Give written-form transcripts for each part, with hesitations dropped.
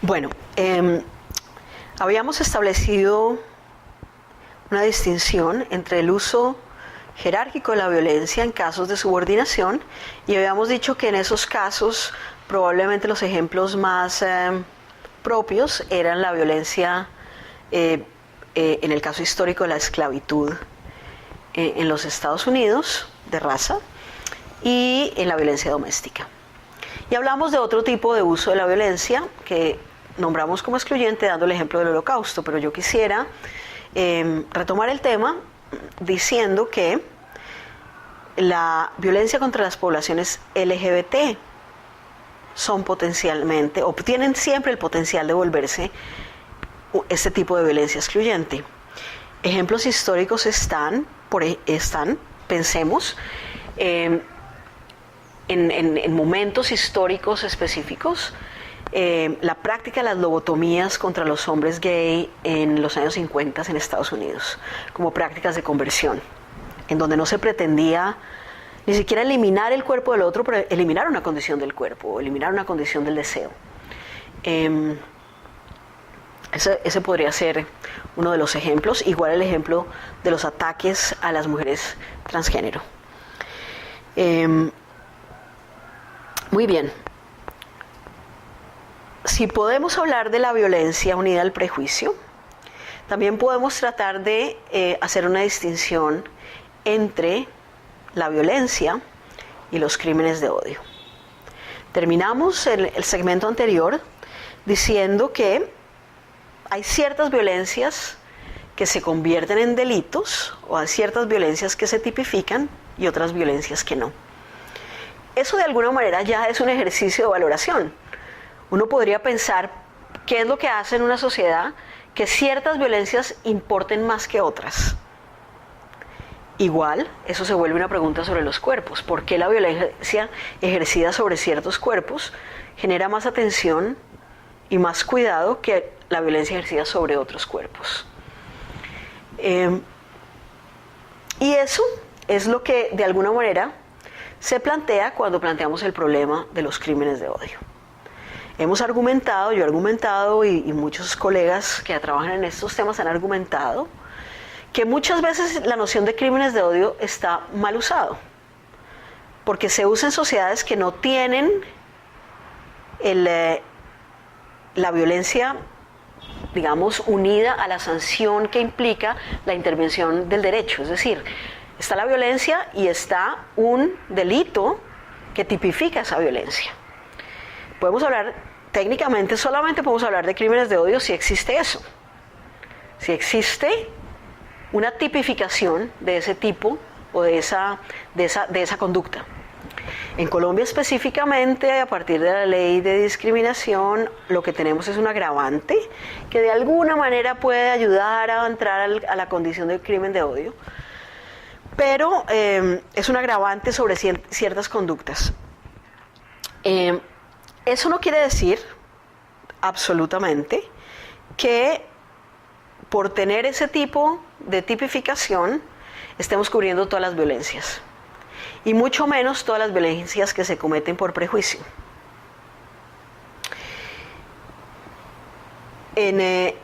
Bueno, habíamos establecido una distinción entre el uso jerárquico de la violencia en casos de subordinación y habíamos dicho que en esos casos probablemente los ejemplos más propios eran la violencia en el caso histórico de la esclavitud en los Estados Unidos de raza y en la violencia doméstica. Y hablamos de otro tipo de uso de la violencia que nombramos como excluyente dando el ejemplo del Holocausto, pero yo quisiera retomar el tema diciendo que la violencia contra las poblaciones LGBT son potencialmente, o tienen siempre el potencial de volverse este tipo de violencia excluyente. Ejemplos históricos están, pensemos, en momentos históricos específicos, la práctica de las lobotomías contra los hombres gay en los años 50 en Estados Unidos, como prácticas de conversión, en donde no se pretendía ni siquiera eliminar el cuerpo del otro, pero eliminar una condición del cuerpo, eliminar una condición del deseo. Ese podría ser uno de los ejemplos, igual el ejemplo de los ataques a las mujeres transgénero. Muy bien. Si podemos hablar de la violencia unida al prejuicio, también podemos tratar de hacer una distinción entre la violencia y los crímenes de odio. Terminamos el segmento anterior diciendo que hay ciertas violencias que se convierten en delitos, o hay ciertas violencias que se tipifican y otras violencias que no. Eso de alguna manera ya es un ejercicio de valoración. Uno podría pensar qué es lo que hace en una sociedad que ciertas violencias importen más que otras. Igual, eso se vuelve una pregunta sobre los cuerpos. ¿Por qué la violencia ejercida sobre ciertos cuerpos genera más atención y más cuidado que la violencia ejercida sobre otros cuerpos? Y eso es lo que de alguna manera se plantea cuando planteamos el problema de los crímenes de odio. Hemos argumentado, yo he argumentado y muchos colegas que trabajan en estos temas han argumentado que muchas veces la noción de crímenes de odio está mal usado, porque se usa en sociedades que no tienen la violencia, digamos, unida a la sanción que implica la intervención del derecho. Es decir, está la violencia y está un delito que tipifica esa violencia. Podemos hablar, técnicamente solamente podemos hablar de crímenes de odio si existe eso. Si existe una tipificación de ese tipo o de esa conducta. En Colombia específicamente, a partir de la ley de discriminación, lo que tenemos es un agravante que de alguna manera puede ayudar a entrar a la condición de crimen de odio, pero es un agravante sobre ciertas conductas. Eso no quiere decir absolutamente que por tener ese tipo de tipificación estemos cubriendo todas las violencias, y mucho menos todas las violencias que se cometen por prejuicio. En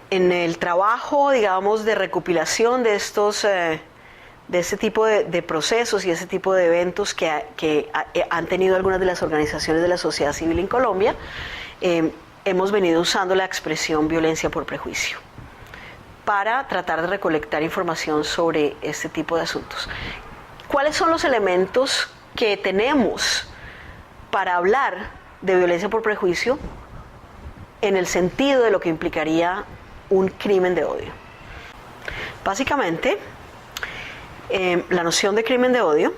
el trabajo, digamos, de recopilación de este tipo de procesos y ese tipo de eventos que han tenido algunas de las organizaciones de la sociedad civil en Colombia, hemos venido usando la expresión violencia por prejuicio para tratar de recolectar información sobre este tipo de asuntos. ¿Cuáles son los elementos que tenemos para hablar de violencia por prejuicio en el sentido de lo que implicaría un crimen de odio? Básicamente, la noción de crimen de odio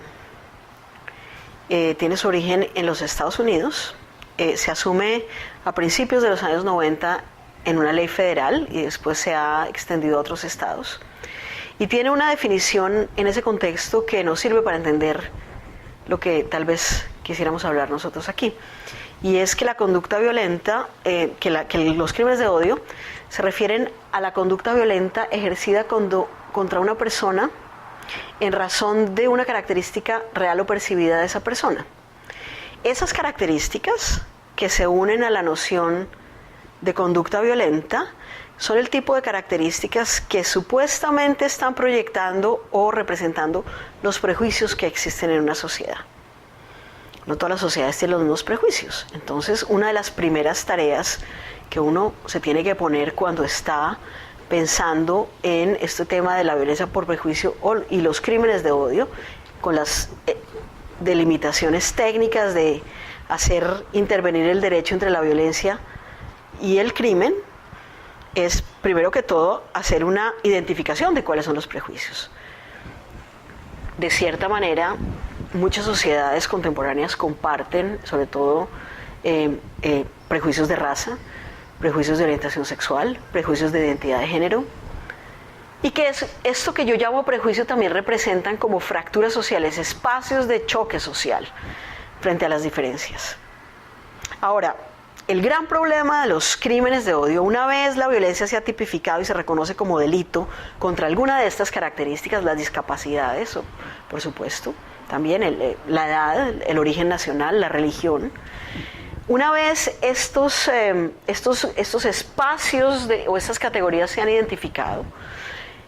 tiene su origen en los Estados Unidos, se asume a principios de los años 90 en una ley federal y después se ha extendido a otros estados. Y tiene una definición en ese contexto que nos sirve para entender lo que tal vez quisiéramos hablar nosotros aquí. Y es que la conducta violenta, que los crímenes de odio se refieren a la conducta violenta ejercida contra una persona en razón de una característica real o percibida de esa persona. Esas características que se unen a la noción de conducta violenta son el tipo de características que supuestamente están proyectando o representando los prejuicios que existen en una sociedad. No todas las sociedades tienen los mismos prejuicios. Entonces, una de las primeras tareas que uno se tiene que poner cuando está pensando en este tema de la violencia por prejuicio y los crímenes de odio, con las delimitaciones técnicas de hacer intervenir el derecho entre la violencia y el crimen, es primero que todo hacer una identificación de cuáles son los prejuicios. De cierta manera, muchas sociedades contemporáneas comparten, sobre todo, prejuicios de raza, prejuicios de orientación sexual, prejuicios de identidad de género, y que esto que yo llamo prejuicio también representan como fracturas sociales, espacios de choque social frente a las diferencias. Ahora, el gran problema de los crímenes de odio, una vez la violencia se ha tipificado y se reconoce como delito contra alguna de estas características, las discapacidades, por supuesto, también la edad, el origen nacional, la religión. Una vez estos espacios o estas categorías se han identificado,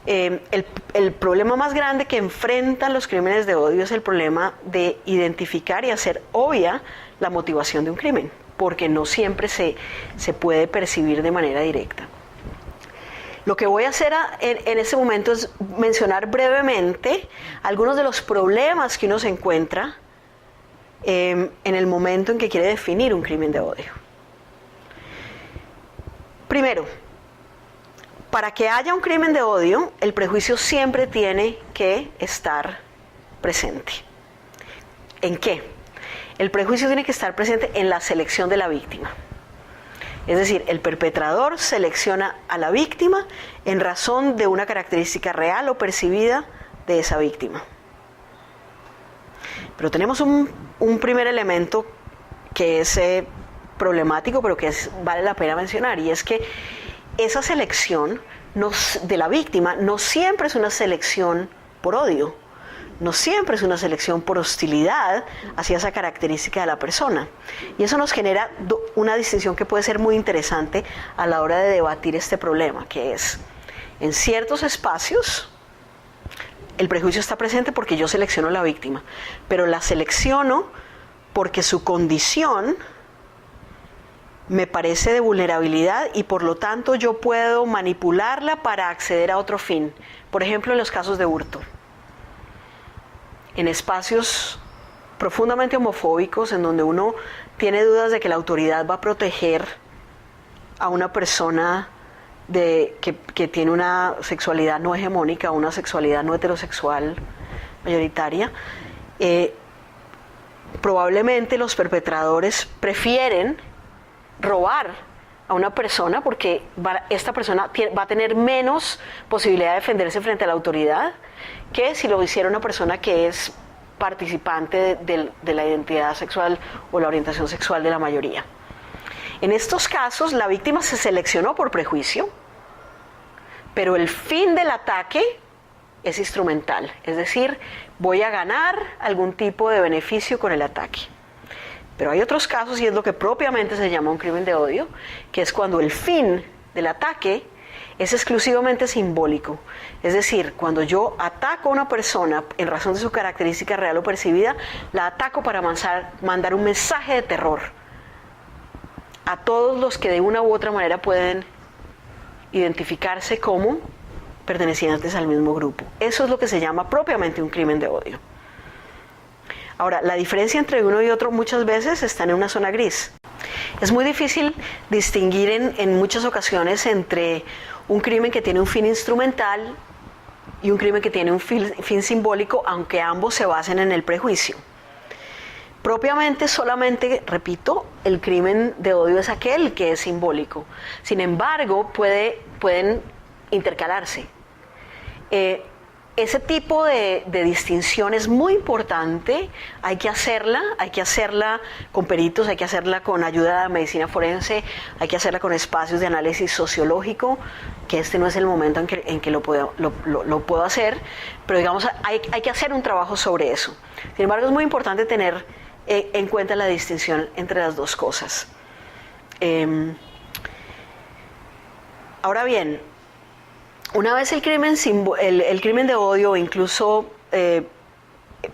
el problema más grande que enfrentan los crímenes de odio es el problema de identificar y hacer obvia la motivación de un crimen, porque no siempre se puede percibir de manera directa. Lo que voy a hacer en este momento es mencionar brevemente algunos de los problemas que uno se encuentra en el momento en que quiere definir un crimen de odio. Primero, para que haya un crimen de odio, el prejuicio siempre tiene que estar presente. ¿En qué? El prejuicio tiene que estar presente en la selección de la víctima. Es decir, el perpetrador selecciona a la víctima en razón de una característica real o percibida de esa víctima. Pero tenemos un primer elemento que es problemático, pero que vale la pena mencionar, y es que esa selección de la víctima no siempre es una selección por odio, no siempre es una selección por hostilidad hacia esa característica de la persona. Y eso nos genera una distinción que puede ser muy interesante a la hora de debatir este problema, que es, en ciertos espacios, el prejuicio está presente porque yo selecciono a la víctima, pero la selecciono porque su condición me parece de vulnerabilidad y por lo tanto yo puedo manipularla para acceder a otro fin. Por ejemplo, en los casos de hurto. En espacios profundamente homofóbicos, en donde uno tiene dudas de que la autoridad va a proteger a una persona que tiene una sexualidad no hegemónica, una sexualidad no heterosexual mayoritaria, probablemente los perpetradores prefieren robar a una persona porque esta persona va a tener menos posibilidad de defenderse frente a la autoridad que si lo hiciera una persona que es participante de la identidad sexual o la orientación sexual de la mayoría. En estos casos, la víctima se seleccionó por prejuicio, pero el fin del ataque es instrumental, es decir, voy a ganar algún tipo de beneficio con el ataque. Pero hay otros casos, y es lo que propiamente se llama un crimen de odio, que es cuando el fin del ataque es exclusivamente simbólico. Es decir, cuando yo ataco a una persona en razón de su característica real o percibida, la ataco para mandar un mensaje de terror a todos los que de una u otra manera pueden identificarse como pertenecientes al mismo grupo. Eso es lo que se llama propiamente un crimen de odio. Ahora, la diferencia entre uno y otro muchas veces está en una zona gris. Es muy difícil distinguir en muchas ocasiones entre un crimen que tiene un fin instrumental y un crimen que tiene un fin simbólico, aunque ambos se basen en el prejuicio. Propiamente, solamente, repito, el crimen de odio es aquel que es simbólico. Sin embargo, pueden intercalarse. Ese tipo de distinción es muy importante, hay que hacerla con peritos, hay que hacerla con ayuda de medicina forense, hay que hacerla con espacios de análisis sociológico, que este no es el momento en que lo puedo hacer, pero digamos, hay que hacer un trabajo sobre eso. Sin embargo, es muy importante tener en cuenta la distinción entre las dos cosas. Ahora bien, una vez el crimen, el crimen de odio, incluso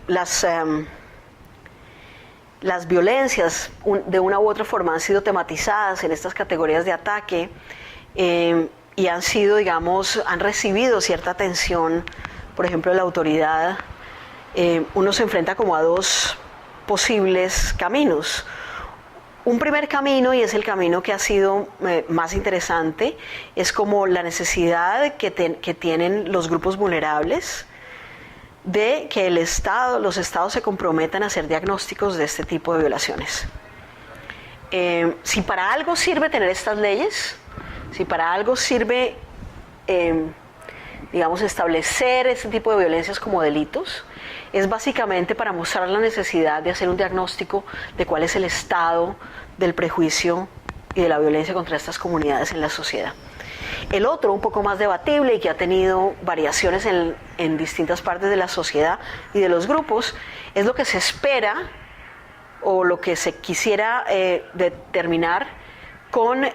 las violencias de una u otra forma han sido tematizadas en estas categorías de ataque y han sido, digamos, han recibido cierta atención, por ejemplo, de la autoridad, uno se enfrenta como a dos posibles caminos. Un primer camino, y es el camino que ha sido más interesante, es como la necesidad que tienen los grupos vulnerables de que los estados se comprometan a hacer diagnósticos de este tipo de violaciones. Si para algo sirve tener estas leyes, si para algo sirve, digamos, establecer este tipo de violencias como delitos, es básicamente para mostrar la necesidad de hacer un diagnóstico de cuál es el estado del prejuicio y de la violencia contra estas comunidades en la sociedad. El otro, un poco más debatible y que ha tenido variaciones en distintas partes de la sociedad y de los grupos, es lo que se espera o lo que se quisiera determinar con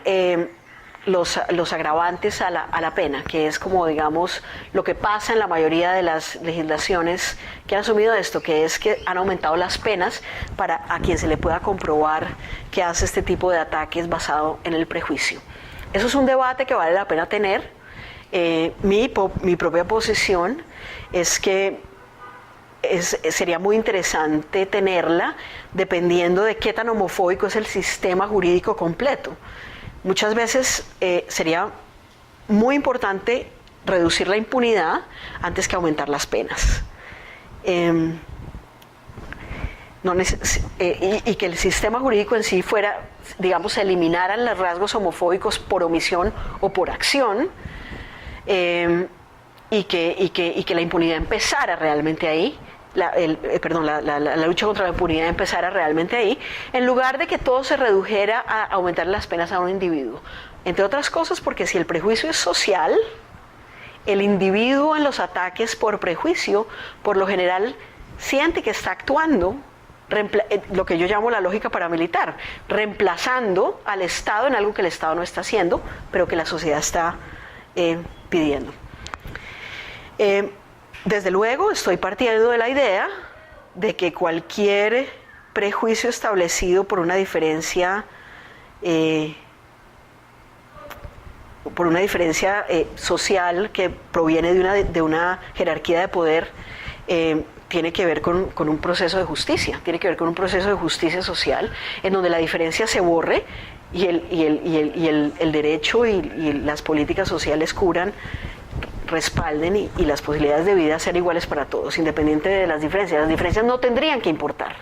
los agravantes a la pena, que es como, digamos, lo que pasa en la mayoría de las legislaciones que han asumido esto, que es que han aumentado las penas para a quien se le pueda comprobar que hace este tipo de ataques basado en el prejuicio. Eso es un debate que vale la pena tener. Mi propia posición es que sería muy interesante tenerla dependiendo de qué tan homofóbico es el sistema jurídico completo. Muchas veces sería muy importante reducir la impunidad antes que aumentar las penas. Y que el sistema jurídico en sí fuera, digamos, se eliminaran los rasgos homofóbicos por omisión o por acción, y que la impunidad empezara realmente ahí. La lucha contra la impunidad empezara realmente ahí, en lugar de que todo se redujera a aumentar las penas a un individuo. Entre otras cosas porque si el prejuicio es social, el individuo en los ataques por prejuicio, por lo general, siente que está actuando, lo que yo llamo la lógica paramilitar, reemplazando al Estado en algo que el Estado no está haciendo, pero que la sociedad está pidiendo. Desde luego estoy partiendo de la idea de que cualquier prejuicio establecido por una diferencia social que proviene de una jerarquía de poder, tiene que ver con un proceso de justicia, tiene que ver con un proceso de justicia social en donde la diferencia se borre y el derecho y las políticas sociales respalden y las posibilidades de vida ser iguales para todos, independiente de las diferencias. Las diferencias no tendrían que importar.